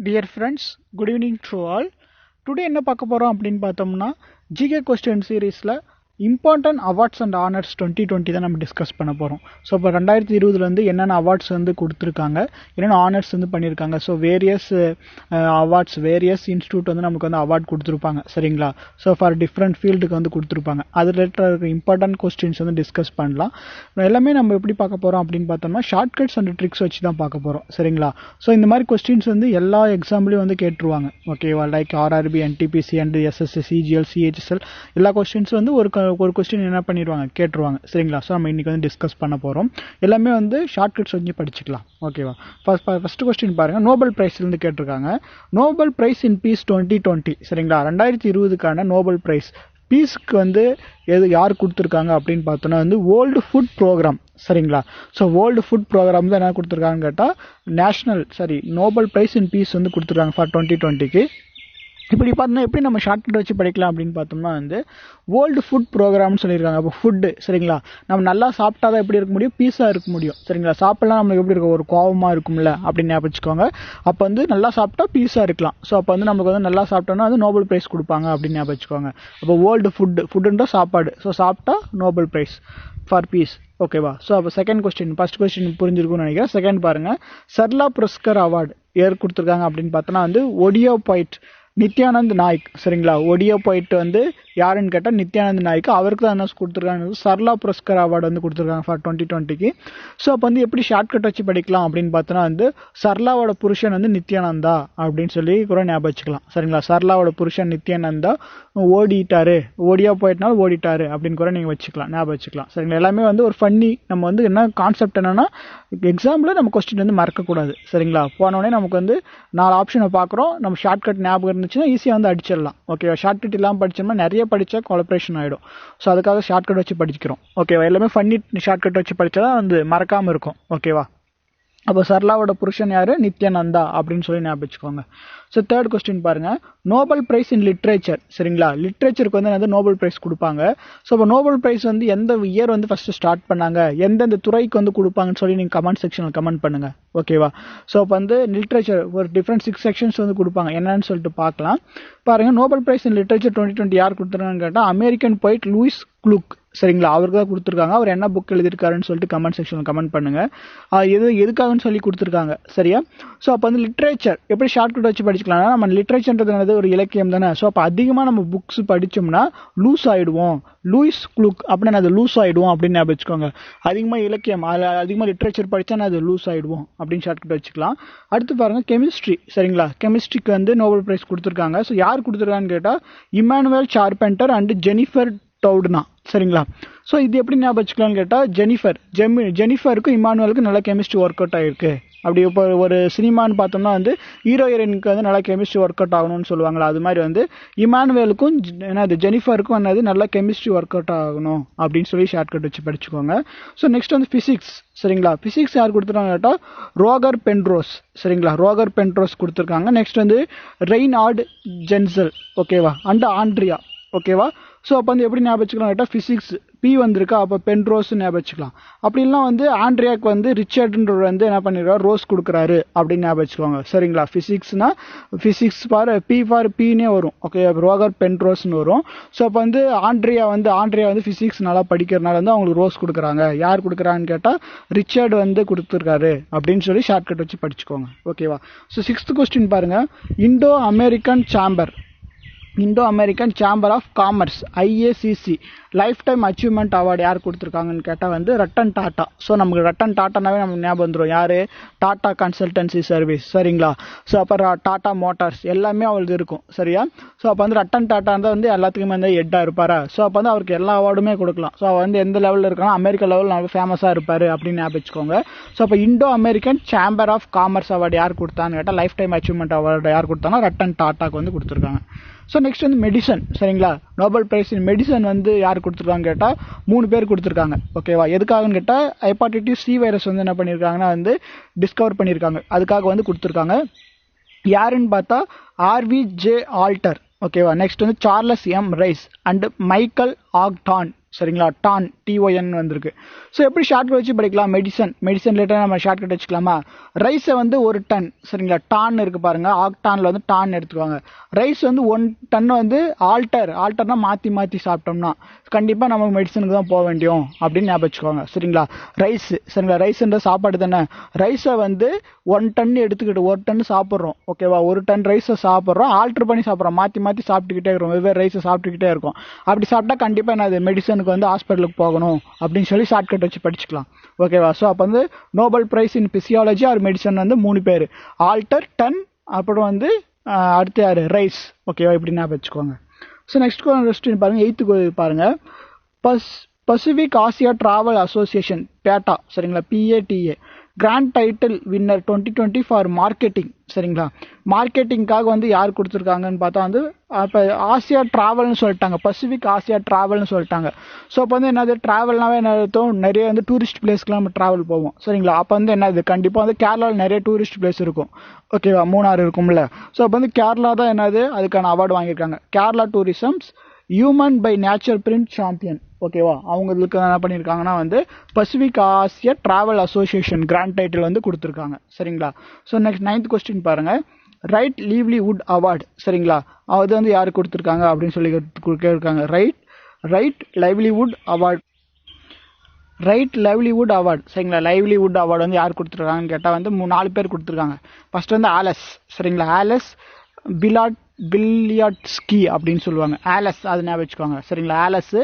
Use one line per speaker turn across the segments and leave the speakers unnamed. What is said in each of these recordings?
Dear friends, good evening to all. Today என்ன பார்க்க போறோம் அப்படின்னு பார்த்தோம்னா ஜிகே கொஸ்டின் சீரீஸ்ல இம்பார்ட்டன்ட் அவார்ட்ஸ் அண்ட் ஆனர்ஸ் 2020 தான் நம்ம டிஸ்கஸ் பண்ண போகிறோம். ஸோ இப்போ 2020 என்னென்ன அவார்ட்ஸ் கொடுத்துருக்காங்க, என்னென்ன ஆனர்ஸ் பண்ணியிருக்காங்க. So various awards, various institute நமக்கு அவார்ட் கொடுத்துருப்பாங்க, சரிங்களா. ஸோ ஃபார் டிஃப்ரெண்ட் ஃபீல்டுக்கு கொடுத்துருப்பாங்க. அது ரிலேட்டடாக இருக்க இம்பார்ட்டன்ட் கொஸ்டின்ஸ் டிஸ்கஸ் பண்ணலாம். எல்லாமே நம்ம எப்படி பார்க்க போகிறோம் அப்படின்னு பார்த்தோம்னா ஷார்ட்கட்ஸ் அண்ட் ட்ரிக்ஸ் வச்சு தான் பார்க்க போகிறோம், சரிங்களா. ஸோ இந்த மாதிரி கொஸ்டின்ஸ் எல்லா எக்ஸாம்லையும் கேட்டுருவாங்க, ஓகேவா. Like RRB, NTPC and SSC, CGL, CHSL எல்லா கொஸ்டின்ஸ் ஒரு கொஸ்டின் என்ன பண்ணிடுவாங்க, கேட்டுருவாங்க, சரிங்களா. ஸோ நம்ம இன்னைக்கு டிஸ்கஸ் பண்ண போகிறோம். எல்லாமே ஷார்ட்கட்ஸ் படிச்சுக்கலாம், ஓகேவா. ஃபர்ஸ்ட் கொஸ்டின் பாருங்க. நோபல் பிரைஸ்லேருந்து கேட்டிருக்காங்க. நோபல் பிரைஸ் இன் பீஸ் 2020, சரிங்களா. 2020க்கான நோபல் பிரைஸ் பீஸ்க்கு யார் கொடுத்துருக்காங்க அப்படின்னு பார்த்தோன்னா வேர்ல்டு ஃபுட் ப்ரோக்ராம், சரிங்களா. ஸோ வேர்ல்டு ஃபுட் ப்ரோக்ராம் தான் என்ன கொடுத்துருக்காங்கன்னு கேட்டால் நோபல் பிரைஸ் இன் பீஸ் கொடுத்துருக்காங்க ஃபார் 2020க்கு. இப்படி பார்த்தோம்னா எப்படி நம்ம ஷார்ட்கட் வச்சு படிக்கலாம் அப்படின்னு பார்த்தோம்னா வேர்ல்டு ஃபுட் ப்ரோக்ராம்னு சொல்லியிருக்காங்க. அப்போ ஃபுட்டு, சரிங்களா. நம்ம நல்லா சாப்பிட்டா தான் எப்படி இருக்க முடியும், பீஸாக இருக்க முடியும், சரிங்களா. சாப்பிடலாம் நம்மளுக்கு எப்படி இருக்கும், ஒரு கோவமாக இருக்கும்ல அப்படின்னு ஞாபகிச்சுக்கோங்க. அப்போ நல்லா சாப்பிட்டா பீஸாக இருக்கலாம். ஸோ அப்போ நமக்கு நல்லா சாப்பிட்டோன்னா நோபல் ப்ரைஸ் கொடுப்பாங்க அப்படின்னு ஞாபகிச்சுக்கோங்க. அப்போ வேர்ல்டு ஃபுட்டுன்ற சாப்பாடு. ஸோ சாப்பிட்டா நோபல் ப்ரைஸ் ஃபார் பீஸ், ஓகேவா. ஸோ அப்போ செகண்ட் கொஸ்டின், ஃபர்ஸ்ட் கொஸ்டின் புரிஞ்சிருக்கும்னு நினைக்கிறேன். செகண்ட் பாருங்க. சர்லா புரஸ்கர் அவார்டு யார் கொடுத்துருக்காங்க அப்படின்னு பார்த்தோன்னா ஒடியோ பாயிண்ட் நித்யானந்த் நாயக், சரிங்களா. ஒடியோ போயிட்டு யாருன்னு கேட்டால் நித்யானந்த் நாயக். அவருக்கு தான் என்ன கொடுத்துருக்காங்க, சர்லா புரஸ்கர் அவார்டு கொடுத்துருக்காங்க ஃபார் 2020க்கு. ஸோ அப்போ எப்படி ஷார்ட்கட் வச்சு படிக்கலாம் அப்படின்னு பார்த்தோன்னா சர்லாவோட புருஷன் நித்யானந்தா அப்படின்னு சொல்லி கூட ஞாபகம் வச்சுக்கலாம், சரிங்களா. சர்லாவோட புருஷன் நித்யானந்தா ஓடிட்டாரு, ஓடியா போயிட்டனால ஓடிட்டாரு அப்படின்னு கூட நீங்கள் வச்சுக்கலாம், ஞாபகம் வச்சுக்கலாம், சரிங்களா. எல்லாமே ஒரு ஃபன்னி. நம்ம என்ன கான்செப்ட் என்னன்னா எக்ஸாம்பிள் நம்ம கொஸ்டின் மறக்கக்கூடாது, சரிங்களா. போனோடனே நமக்கு 4 ஆப்ஷனை பார்க்குறோம். நம்ம ஷார்ட்கட் ஞாபகம் இருந்துச்சுன்னா ஈஸியாக அடிச்சிடலாம், ஓகேவா. ஷார்ட்கட் இல்லாமல் படிச்சோம்னா நிறைய படித்தா கொலப்ரேஷன் ஆகிடும். ஸோ அதுக்காக ஷார்ட்கட் வச்சு படிக்கிறோம், ஓகேவா. எல்லாமே ஃபன்னி ஷார்ட்கட் வச்சு படித்தா தான் மறக்காமல் இருக்கும், ஓகேவா. அப்போ சர்லாவோட புருஷன் யாரு, நித்யானந்தா அப்படின்னு சொல்லி ஞாபகம் வச்சுக்கோங்க. ஸோ தேர்ட் கொஸ்டின் பாருங்க. நோபல் பிரைஸ் இன் லிட்ரேச்சர், சரிங்களா. லிட்ரேச்சருக்கு நோபல் பிரைஸ் கொடுப்பாங்க. ஸோ இப்போ நோபல் பிரைஸ் எந்த இயர் ஃபர்ஸ்ட் ஸ்டார்ட் பண்ணாங்க, எந்தெந்த துறைக்கு கொடுப்பாங்கன்னு சொல்லி நீங்கள் கமெண்ட் செக்ஷனில் கமெண்ட் பண்ணுங்க, ஓகேவா. ஸோ இப்போ லிட்ரேச்சர் ஒரு டிஃப்ரெண்ட் 6 செக்ஷன்ஸ் கொடுப்பாங்க. என்னன்னு சொல்லிட்டு பார்க்கலாம் பாருங்க. நோபல் பிரைஸ் இன் லிட்ரேச்சர் 2020 யார் கொடுத்துருக்காங்கன்னு கேட்டால் அமெரிக்கன் போயிட் லூயிஸ் க்ளூக், சரிங்களா. அவருக்கு தான் கொடுத்துருக்காங்க. அவர் என்ன புக் எழுதியிருக்காருன்னு சொல்லிட்டு கமெண்ட் செக்ஷனில் கமெண்ட் பண்ணுங்க. எதுக்காகன்னு சொல்லி கொடுத்துருக்காங்க, சரியா. ஸோ அப்போ லிட்ரேச்சர் எப்படி ஷார்ட்கட் வச்சு படிச்சுக்கலாம். நம்ம லிட்ரேச்சர்ன்றது ஒரு இலக்கியம் தானே. ஸோ அப்போ அதிகமாக நம்ம புக்ஸ் படித்தோம்னா லூஸ் ஆகிடுவோம். லூயிஸ் க்ளூக் அப்படின்னு அது லூஸ் ஆகிடுவோம் அப்படின்னு ஞாபகம் வச்சுக்கோங்க. அதிகமாக இலக்கியம், அதிகமாக லிட்ரேச்சர் படித்தா அது லூஸ் ஆகிடுவோம் அப்படின்னு ஷார்ட்கட் வச்சுக்கலாம். அடுத்து பாருங்க கெமிஸ்ட்ரி, சரிங்களா. கெமிஸ்ட்ரிக்கு நோபல் பிரைஸ் கொடுத்துருக்காங்க. ஸோ யார் கொடுத்துருக்காங்கன்னு கேட்டால் இமானுவேல் சார்பெண்டர் அண்ட் ஜெனிஃபர் டவுட்னா, சரிங்களா. ஸோ இது எப்படி ஞாபகம் வச்சுக்கலாம்னு கேட்டால் ஜெனிஃபருக்கும் இமானுவேலுக்கும் நல்லா கெமிஸ்ட்ரி ஒர்க் அவுட் ஆகிருக்கு. அப்படி இப்போ ஒரு சினிமான்னு பார்த்தோம்னா ஹீரோ ஹீரோயினுக்கு நல்லா கெமிஸ்ட்ரி ஒர்க் அவுட் ஆகணும்னு சொல்லுவாங்களா, அது மாதிரி இமானுவேலுக்கும் ஜெனிஃபருக்கும் நல்லா கெமிஸ்ட்ரி ஒர்க் அவுட் ஆகணும் அப்படின்னு சொல்லி ஷார்ட்கட் வச்சு படிச்சுக்கோங்க. ஸோ நெக்ஸ்ட் ஃபிசிக்ஸ், சரிங்களா. ஃபிசிக்ஸ் யார் கொடுத்துருக்காங்க கேட்டால் ரோகர் பென்ட்ரோஸ், சரிங்களா. ரோகர் பென்ட்ரோஸ் கொடுத்துருக்காங்க. நெக்ஸ்ட் ரெய்னார்ட் ஜென்சல், ஓகேவா, அண்ட் ஆண்ட்ரியா, ஓகேவா. ஸோ அப்போ எப்படி ஞாபகம் வச்சுக்கலாம் கேட்டால் ஃபிசிக்ஸ் பி வந்திருக்கா, அப்போ பென்ட்ரோஸ் ஞாபகம் வச்சுக்கலாம். அப்படின்லாம் ஆண்ட்ரியாவுக்கு ரிச்சர்ட்ன்றவர் என்ன பண்ணிடுறாரு, ரோஸ் கொடுக்குறாரு அப்படின்னு ஞாபகம் வச்சுக்கோங்க, சரிங்களா. ஃபிசிக்ஸ்னா ஃபிசிக்ஸ் ஃபார் பி ஃபார் பீனே வரும், ஓகே. ரோகர் பென்ட்ரோஸ்னு வரும். ஸோ அப்போ ஆண்ட்ரியா ஃபிசிக்ஸ் நல்லா படிக்கிறதுனால அவங்களுக்கு ரோஸ் கொடுக்குறாங்க. யார் கொடுக்குறான்னு கேட்டால் ரிச்சர்ட் கொடுத்துருக்காரு அப்படின்னு சொல்லி ஷார்ட்கட் வச்சு படிச்சுக்கோங்க, ஓகேவா. ஸோ 6th கொஸ்டின் பாருங்க. Indo American chamber of commerce IACC life time achievement award யார் கொடுத்துருக்காங்கன்னு கேட்டால் ரட்டன் டாட்டா. ஸோ நமக்கு ரட்டன் டாட்டானாவே நமக்கு ஞாபகம் வந்துடும், யார், டாட்டா கன்சல்டன்சி சர்வீஸ், சரிங்களா. ஸோ அப்புறம் டாட்டா மோட்டார்ஸ் எல்லாமே அவளுக்கு இருக்கும், சரியா. ஸோ அப்போ ரட்டன் டாட்டா இருந்தால் எல்லாத்துக்குமே ஹெட்டாக இருப்பாரா. ஸோ அப்போ அவருக்கு எல்லா அவார்டுமே கொடுக்கலாம். ஸோ அவர் எந்த லெவலில் இருக்காங்க, அமெரிக்கா லெவலில் நல்லா ஃபேமஸாக இருப்பார் அப்படின்னு ஞாபகம் வச்சுக்கோங்க. ஸோ அப்போ Indo American chamber of commerce award யார் கொடுத்தான்னு கேட்டால் லைஃப் டைம் அச்சீவ்மெண்ட் அவார்டு யார் கொடுத்தாங்கன்னா ரட்டன் டாட்டாக்கு கொடுத்துருக்காங்க. ஸோ நெக்ஸ்ட் மெடிசன், சரிங்களா. நோபல் பிரைஸ் இன் மெடிசன் யார் கொடுத்துருக்காங்க கேட்டால் 3 பேர் கொடுத்துருக்காங்க, ஓகேவா. எதுக்காகன்னு கேட்டால் ஹெப்பாட்டிட்டிஸ் C வைரஸ் என்ன பண்ணியிருக்காங்கன்னா டிஸ்கவர் பண்ணியிருக்காங்க, அதுக்காக கொடுத்துருக்காங்க. யாருன்னு பார்த்தா RVJ ஆல்டர், ஓகேவா. Next Charles M Rice and Michael Houghton சரிங்களா, டான் TON வந்திருக்கு. ஸோ எப்படி ஷார்ட்கட் வச்சு படிக்கலாம், மெடிசன் ரிலேட்டடாக நம்ம ஷார்ட்கட் வச்சுக்கலாமா. ரைஸை வந்து 1 டன் சரிங்களா, டான் இருக்கு பாருங்க, ஆக்டானில் வந்து டான் எடுத்துக்குவாங்க. ரைஸ் வந்து 1 டன் வந்து ஆல்டர்னா மாற்றி சாப்பிட்டோம்னா கண்டிப்பாக நம்ம மெடிசனுக்கு தான் போக வேண்டியும் அப்படின்னு ஞாபகம் வச்சுக்கோங்க. சரிங்களா, சரிங்களா, ரைஸ்ன்ற சாப்பாடு தானே. ரைஸை வந்து 1 டன் எடுத்துக்கிட்டு 1 டன் சாப்பிட்றோம். ஓகேவா, 1 டன் ரைஸை சாப்பிட்றோம், ஆல்டர் பண்ணி சாப்பிட்றோம், மாற்றி சாப்பிட்டுக்கிட்டே இருக்கிறோம், வெவ்வேறு ரைஸை சாப்பிட்டுக்கிட்டே இருக்கும். அப்படி சாப்பிட்டா கண்டிப்பாக என்னது மெடிசனுக்கு வந்து ஹாஸ்பிட்டலுக்கு போகணும் அப்படின்னு சொல்லி ஷார்ட்கட் வச்சு படிச்சுக்கலாம். ஓகேவா, ஸோ அப்போ வந்து நோபல் பிரைஸ் இன் பிசியாலஜி ஆர் மெடிசன் வந்து 3 பேர், ஆல்டர், டன், அப்புறம் வந்து அடுத்து யார், ரைஸ். ஓகேவா, இப்படி ஞாபகம் வச்சுக்கோங்க. ஸோ நெக்ஸ்ட் கொஸ்டின் பாருங்க, 8th பாருங்க. Pacific Asia travel association PATA சரிங்களா, PATA grand title winner 2020 for marketing. சரிங்களா, மார்க்கெட்டிங்காக வந்து யார் கொடுத்துருக்காங்கன்னு பார்த்தா வந்து இப்போ ஆசியா ட்ராவல்னு சொல்லிட்டாங்க, பசிபிக் ஆசியா ட்ராவல்னு சொல்லிட்டாங்க. ஸோ அப்போ வந்து என்னது ட்ராவல்னாவே என்ன அர்த்தம், நிறைய வந்து டூரிஸ்ட் பிளேஸ்க்குலாம் நம்ம ட்ராவல் போவோம். சரிங்களா, அப்போ வந்து என்னது கண்டிப்பாக வந்து கேரளாவில் நிறைய டூரிஸ்ட் பிளேஸ் இருக்கும். ஓகேவா, மூணாறு இருக்கும்ல. ஸோ அப்போ வந்து கேரளா தான் என்னது அதுக்கான அவார்டு வாங்கியிருக்காங்க. Kerala tourism's human by nature print champion. ஓகேவா, அவங்களுக்கு என்ன பண்ணியிருக்காங்கன்னா வந்து Pacific Asia travel association grand title வந்து கொடுத்துருக்காங்க. சரிங்களா, ஸோ நெக்ஸ்ட் 9th கொஸ்டின் பாருங்க. Right livelihood award. சரிங்களா, அது வந்து யாரு கொடுத்துருக்காங்க அப்படின்னு சொல்லி கேட்குறாங்க. Right livelihood award. சரிங்களா, லைவ்லிவுட் அவார்டு வந்து யார் கொடுத்துருக்காங்கன்னு கேட்டால் வந்து 4 பேர் கொடுத்துருக்காங்க. ஃபர்ஸ்ட் வந்து ஆலஸ். சரிங்களா, ஆலஸ் பில்லியாட்ஸ்கி அப்படின்னு சொல்லுவாங்க. ஆலஸ் அது ஞாபகம் வச்சுக்கோங்க. சரிங்களா, ஆலஸ்.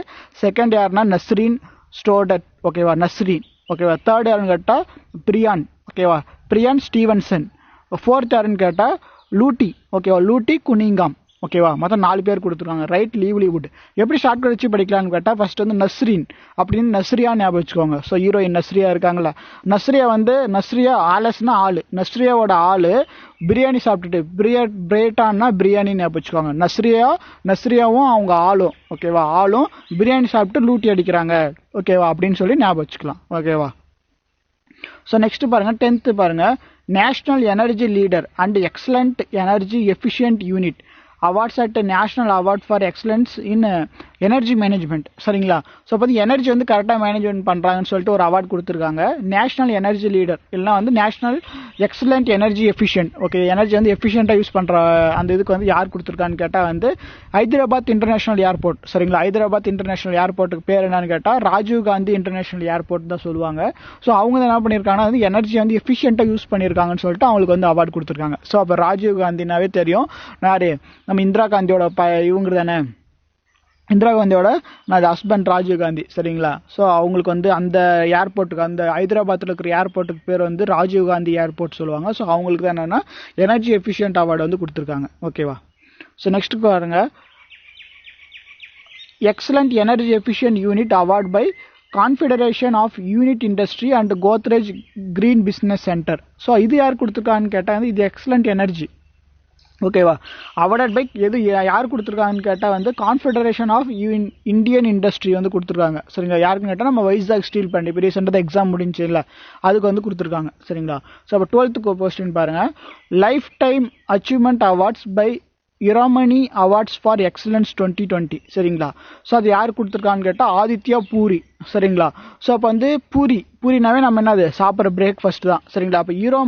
செகண்ட் யாருன்னா நஸ்ரீன் ஸ்டோடட். ஓகேவா, நஸ்ரீன். ஓகேவா, தேர்ட் யாருன்னு கேட்டால் பிரியான். ஓகேவா, பிரியான் ஸ்டீவன்சன். ஃபோர்த் யாருன்னு கேட்டால் லூட்டி. ஓகேவா, லூட்டி குனிங்காம். ஓகேவா, மொத்தம் 4 பேர் கொடுத்துருக்காங்க. ரைட் லிவ்லிவுட் எப்படி ஷார்ட்கட் வச்சு படிக்கலாம்னு கேட்டால் ஃபர்ஸ்ட் வந்து நஸ்ரீன் அப்படின்னு நஸ்ரியா ஞாபகம் வச்சுக்கோங்க. ஸோ ஹீரோயின் நஸ்ரியா இருக்காங்களா, நஸ்ரியா ஆலஸ்னா ஆளு, நஸ்ரியாவோட ஆளு பிரியாணி சாப்பிட்டுட்டு பிரேட்டான்னா பிரியாணி ஞாபகம் வச்சுக்கோங்க. நஸ்ரியாவும் அவங்க ஆளும். ஓகேவா, ஆளும் பிரியாணி சாப்பிட்டு லூட்டி அடிக்கிறாங்க. ஓகேவா, அப்படின்னு சொல்லி ஞாபகம் வச்சுக்கலாம். ஓகேவா, ஸோ நெக்ஸ்ட் பாருங்க 10th பாருங்க. National energy leader and excellent energy efficient unit awards at national award for excellence in energy management. சரிங்களா, ஸோ பார்த்து எனர்ஜி வந்து கரெக்டாக மேனேஜ்மெண்ட் பண்ணுறாங்கன்னு சொல்லிட்டு ஒரு அவார்டு கொடுத்துருக்காங்க. நேஷனல் எனர்ஜி லீடர் இல்லைனா வந்து national excellent energy efficient. Okay, energy வந்து எஃபிஷியண்டாக யூஸ் பண்ணுற அந்த இதுக்கு வந்து யார் கொடுத்துருக்கான்னு கேட்டால் வந்து ஹைதராபாத் இன்டர்நேஷனல் ஏர்போர்ட். சரிங்களா, ஹைதராபாத் இன்டர்நேஷனல் ஏர்போர்ட்டுக்கு பேர் என்னன்னு கேட்டால் ராஜீவ் காந்தி இன்டர்நேஷனல் ஏர்போர்ட் தான் சொல்லுவாங்க. ஸோ அவங்க என்ன பண்ணியிருக்காங்கன்னா வந்து எனர்ஜி வந்து எஃபிஷியண்டாக யூஸ் பண்ணியிருக்காங்கன்னு சொல்லிட்டு அவங்களுக்கு வந்து அவார்டு கொடுத்துருக்காங்க. ஸோ அப்போ ராஜீவ் காந்தினாவே தெரியும் யாரு, நம்ம இந்திரா காந்தியோட இவங்க தானே, இந்திரா காந்தியோட ஹஸ்பண்ட் ராஜீவ் காந்தி. சரிங்களா, ஸோ அவங்களுக்கு வந்து அந்த ஏர்போர்ட்டுக்கு, அந்த ஹைதராபாத்தில் இருக்கிற ஏர்போர்ட்டுக்கு பேர் வந்து ராஜீவ் காந்தி ஏர்போர்ட் சொல்லுவாங்க. ஸோ அவங்களுக்கு தான் என்னன்னா எனர்ஜி எஃபிஷியன்ட் அவார்டு வந்து கொடுத்துருக்காங்க. ஓகேவா, ஸோ நெக்ஸ்ட் பாருங்க. Excellent energy efficient unit award by confederation of unit industry and Godrej green business centre. So இது யார் கொடுத்துருக்கான்னு கேட்டால் இது எக்ஸலண்ட் எனர்ஜி. ஓகேவா, அவார்டட் பை எது யார் கொடுத்துருக்காங்கன்னு கேட்டால் வந்து கான்ஃபெடரேஷன் ஆஃப் இந்தியன் இண்டஸ்ட்ரி வந்து கொடுத்துருக்காங்க. சரிங்களா, யாருக்குன்னு கேட்டால் நம்ம வைசாக் ஸ்டீல் பிளான்ட் இப்போ ரீசெண்டாக எக்ஸாம் முடிஞ்சு இல்லை அதுக்கு வந்து கொடுத்துருக்காங்க. சரிங்களா, ஸோ அப்போ 12th கொஸ்டின் பாருங்கள். Life time achievement awards by இராமணி அவார்ட்ஸ் ஃபார் எக்ஸலன்ஸ் 2020. சரிங்களா, ஸோ அது யார் கொடுத்துருக்கான்னு கேட்டால் ஆதித்யா பூரி. சரிங்களா, ஸோ அப்போ வந்து பூரினாவே நம்ம என்னது சாப்பிட்ற பிரேக்ஃபாஸ்ட் தான். சரிங்களா, அப்போ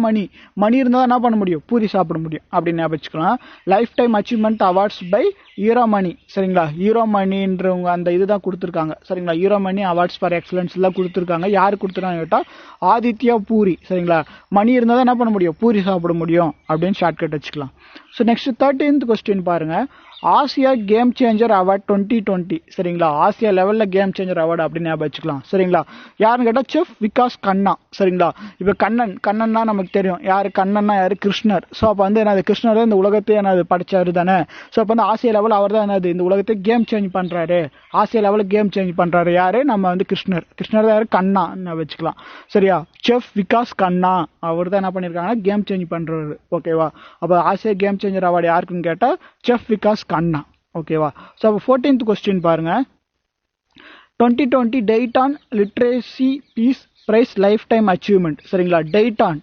மணி இருந்தால் என்ன பண்ண முடியும், பூரி சாப்பிட முடியும் அப்படின்னு ஞாபகம் வச்சுக்கலாம். Life time achievement awards by ஈரோமணி. சரிங்களா, ஈரோமணின்றவங்க அந்த இதுதான் கொடுத்துருக்காங்க. சரிங்களா, ஈரோமணி அவார்ட்ஸ் ஃபார் எக்ஸலன்ஸ் எல்லாம் கொடுத்துருக்காங்க. யார் கொடுத்துருக்காங்க கேட்டால் ஆதித்யா பூரி. சரிங்களா, மணி இருந்தால் தான் என்ன பண்ண முடியும், பூரி சாப்பிட முடியும் அப்படின்னு ஷார்ட்கட் வச்சுக்கலாம். ஸோ நெக்ஸ்ட் 13th கொஸ்டின் பாருங்க. Asia game changer award 2020. சரிங்களா, ஆசியா லெவலில் கேம் சேஞ்சர் அவார்டு அப்படின்னு ஞாபகம் வச்சுக்கலாம். சரிங்களா, யாருன்னு கேட்டால் செஃப் விகாஸ் கண்ணா. சரிங்களா, இப்போ கண்ணன்னா நமக்கு தெரியும் யார், கண்ணன்னா யார், கிருஷ்ணர். ஸோ அப்போ வந்து என்னது கிருஷ்ணர் இந்த உலகத்தையே என்னது படித்தாரு தானே. ஸோ அப்போ வந்து ஆசியா லெவல் அவர் தான் என்னது இந்த உலகத்தை கேம் சேஞ்ச் பண்ணுறாரு, ஆசியா லெவலில் கேம் சேஞ்ச் பண்ணுறாரு யார், நம்ம வந்து கிருஷ்ணர் தான் யார், கண்ணா வச்சுக்கலாம். சரியா, செஃப் விகாஸ் கண்ணா அவர் தான் என்ன பண்ணியிருக்காங்கன்னா கேம் சேஞ்ச் பண்ணுறாரு. ஓகேவா, அப்போ ஆசியா கேம் சேஞ்சர் அவார்டு யாருக்குன்னு கேட்டால் செஃப் விகாஸ் கண்ணா. ஓகேவா, ஸோ அப்போ 14th கொஸ்டின் பாருங்க. 2020 Dayton literacy peace prize life time achievement. சரிங்களா, டெய்டான்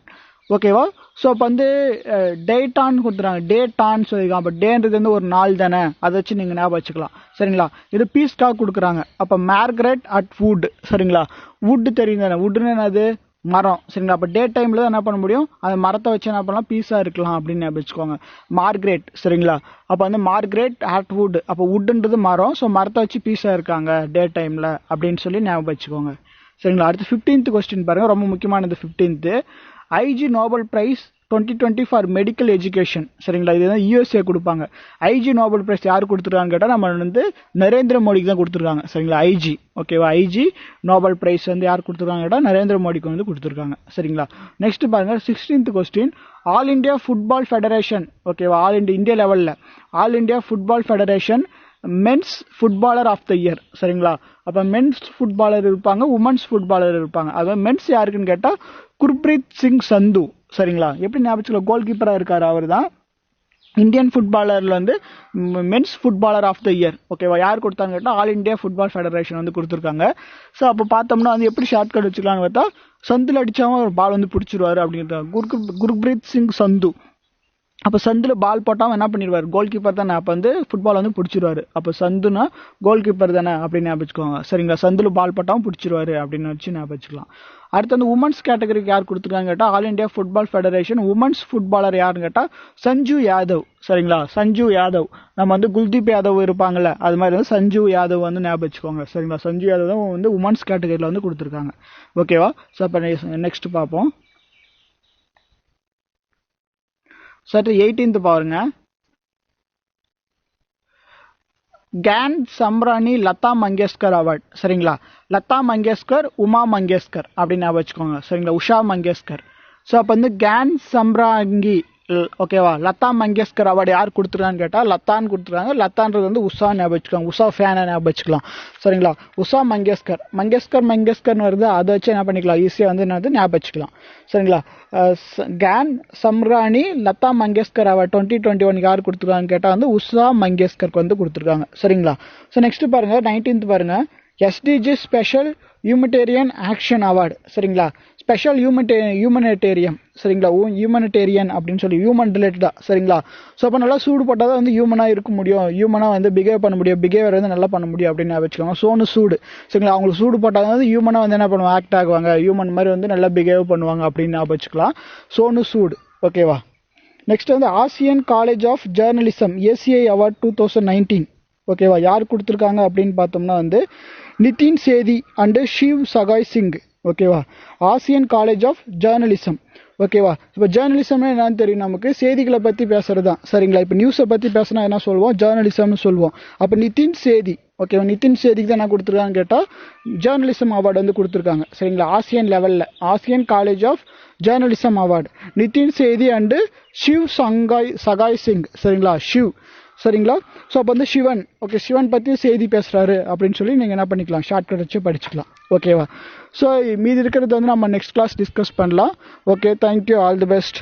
ஓகேவா. ஸோ அப்போ வந்து டேட்டான்னு கொடுத்துறாங்க, டேட்டான்னு சொல்லியிருக்காங்க. அப்போ டேன்றது வந்து ஒரு நாள் தானே, அதை வச்சு நீங்கள் ஞாபகம் வச்சுக்கலாம். சரிங்களா. இது பீஸ்க்காக கொடுக்குறாங்க. அப்போ மார்கரெட் அட் வுட். சரிங்களா. வுட் தெரியும் தானே, வுட்னு என்னது, மரம். சரிங்களா. அப்போ டே டைமில் தான் என்ன பண்ண முடியும், அந்த மரத்தை வச்சு என்ன பண்ணலாம், பீஸாக இருக்கலாம் அப்படின்னு ஞாபகம் வச்சுக்கோங்க. மார்கரெட். சரிங்களா. அப்போ வந்து மார்கரெட் அட் வுட். அப்போ வுட்ன்றது மரம், ஸோ மரத்தை வச்சு பீஸாக இருக்காங்க டே டைமில் அப்படின்னு சொல்லி ஞாபகம் வச்சுக்கோங்க. சரிங்களா. அடுத்து 15th கொஸ்டின் பாருங்க, ரொம்ப முக்கியமானது 15th. IG Nobel prize 2020 for medical education. சரிங்களா. இது வந்து யூஎஸ்ஏ கொடுப்பாங்க. ஐஜி நோபல் பிரைஸ் யார் கொடுத்துருக்காங்கன்னு கேட்டால் நம்ம வந்து நரேந்திர மோடிக்கு தான் கொடுத்துருக்காங்க. சரிங்களா. ஐஜி ஓகேவா. ஐஜி நோபல் பிரைஸ் வந்து யார் கொடுத்துருக்காங்க கேட்டால் நரேந்திர மோடிக்கு வந்து கொடுத்துருக்காங்க. சரிங்களா. நெக்ஸ்ட் பாருங்க 16th question. All India football federation. ஓகேவா. ஆல் இந்தியா லெவலில் all India football federation men's footballer of the year. சரிங்களா. அப்போ மென்ஸ் ஃபுட்பாலர் இருப்பாங்க, உமன்ஸ் ஃபுட்பாலர் இருப்பாங்க. அதாவது மென்ஸ் யாருக்குன்னு கேட்டால் குர்ப்ரீத் சிங் சந்து. சரிங்களா. எப்படி ஞாபகம், கோல் கீப்பராக இருக்கார், அவர் தான் இந்தியன் ஃபுட்பாலரில் வந்து men's footballer of the year. ஓகேவா. யார் கொடுத்தாங்க கேட்டால் ஆல் இண்டியா ஃபுட்பால் ஃபெடரேஷன் வந்து கொடுத்துருக்காங்க. ஸோ அப்போ பார்த்தோம்னா வந்து எப்படி ஷார்ட் கட் வச்சுக்கலான்னு பார்த்தா, சந்தில் அடித்தாவும் ஒரு பால் வந்து பிடிச்சிருவாரு அப்படின்றாங்க, குர்ப்ரீத் சிங் சந்து. அப்போ சந்தில் பால் போட்டாமல் என்ன பண்ணிடுவார், கோல் கீப்பர் தானே, அப்போ வந்து ஃபுட்பால் வந்து பிடிச்சிருவாரு. அப்போ சந்துனா கோல் கீப்பர் தானே அப்படின்னு ஞாபகம் வச்சுக்கோங்க. சரிங்களா. சந்தில் பால் போட்டாமல் பிடிச்சிருவாரு அப்படின்னு வச்சு ஞாபகம் வச்சுக்கலாம். அடுத்து வந்து உமன்ஸ் கேட்டகரிக்கு யார் கொடுத்துருக்காங்க கேட்டால் all India football federation women's footballer யாருன்னு கேட்டால் சஞ்சு யாதவ். சரிங்களா. சஞ்சு யாதவ். நம்ம வந்து குல்தீப் யாதவ் இருப்பாங்கல்ல, அது மாதிரி வந்து சஞ்சு யாதவ் வந்து ஞாபகம் வச்சுக்கோங்க. சரிங்களா. சஞ்சு யாதவ் தான் வந்து உமன்ஸ் கேட்டகரியில் வந்து கொடுத்துருக்காங்க. ஓகேவா. ஸோ அப்போ நெக்ஸ்ட் பார்ப்போம். சரி 18th பாருங்க. கேன் சம்ரானி லதா மங்கேஷ்கர் அவார்ட். சரிங்களா. லதா மங்கேஷ்கர், உமா மங்கேஷ்கர் அப்படின்னு ஞாபகம் வச்சுக்கோங்க. சரிங்களா. உஷா மங்கேஷ்கர். ஸோ அப்போ வந்து கேன் சம்ராங்கி. ஓகேவா. லதா மங்கேஷ்கர் அவார்டு யார் கொடுத்துருக்கான்னு கேட்டால் லதான்னு கொடுத்துருக்காங்க. லதான்றது வந்து உஷா ஞாபகம் வச்சுக்கோங்க. உஷா ஃபேனை ஞாபகம் வச்சுக்கலாம். சரிங்களா. உஷா மங்கேஷ்கர். மங்கேஷ்கர்னு வருது, அதை வச்சு என்ன பண்ணிக்கலாம், ஈஸியாக வந்து என்ன ஞாபகம் வச்சுக்கலாம். சரிங்களா. கேன் சம்ரானி லதா மங்கேஷ்கர் அவார்ட் 2021 யார் கொடுத்துருக்காங்கன்னு கேட்டால் வந்து உஷா மங்கேஷ்கருக்கு வந்து கொடுத்துருக்காங்க. சரிங்களா. ஸோ நெக்ஸ்ட் பாருங்க 19th பாருங்க. SDG special humanitarian action award. சரிங்களா. Special humanitarian. சரிங்களா. ஹியூமனிடேரியன் அப்படின்னு சொல்லி ஹியூமன் ரிலேட்டடா. சரிங்களா. ஸோ அப்போ நல்லா சூடு போட்டால் தான் வந்து ஹியூமனாக இருக்க முடியும், ஹியூமனாக வந்து பிஹேவ் பண்ண முடியும், பிஹேவியர் வந்து நல்லா பண்ண முடியும் அப்படின்னு வச்சுக்கோங்க. சோனு சூடு. சரிங்களா. அவங்களுக்கு சூடு போட்டால் வந்து ஹியூமனாக வந்து என்ன பண்ணுவாங்க, ஆக்ட் ஆகுவாங்க, ஹியூமன் மாதிரி வந்து நல்லா பிஹேவ் பண்ணுவாங்க அப்படின்னு வச்சுக்கலாம். சோனு சூடு. ஓகேவா. நெக்ஸ்ட் வந்து Asian college of journalism ACI award 2019. ஓகேவா. யார் கொடுத்துருக்காங்க அப்படின்னு பார்த்தோம்னா வந்து நிதின் சேதி அண்டு ஷிவ் சகாய் சிங். ஓகேவா. Asian college of journalism. ஓகேவா. இப்போ ஜேர்னலிசம்னா என்னன்னு தெரியும் நமக்கு, செய்திகளை பற்றி பேசுறது தான். சரிங்களா. இப்போ நியூஸை பற்றி பேசினா என்ன சொல்லுவோம், ஜேர்னலிசம்னு சொல்லுவோம். அப்போ நிதின் சேதி. ஓகேவா. நிதின் சேதிக்கு தான் என்ன கொடுத்துருக்காங்கன்னு கேட்டால் ஜேர்னலிசம் அவார்டு வந்து கொடுத்துருக்காங்க. சரிங்களா. ஆசியன் லெவலில் Asian college of journalism award Nitin Sethi and Shiv Sahai Singh. சரிங்களா. ஷிவ். சரிங்களா. ஸோ அப்போ வந்து சிவன். ஓகே. சிவன் பற்றி செய்தி பேசுகிறாரு அப்படின்னு சொல்லி நீங்கள் என்ன பண்ணிக்கலாம், ஷார்ட்கட் வச்சு படிச்சுக்கலாம். ஓகேவா. ஸோ மீதி இருக்கிறது வந்து நம்ம நெக்ஸ்ட் கிளாஸ் டிஸ்கஸ் பண்ணலாம். Okay. Thank you. All the best.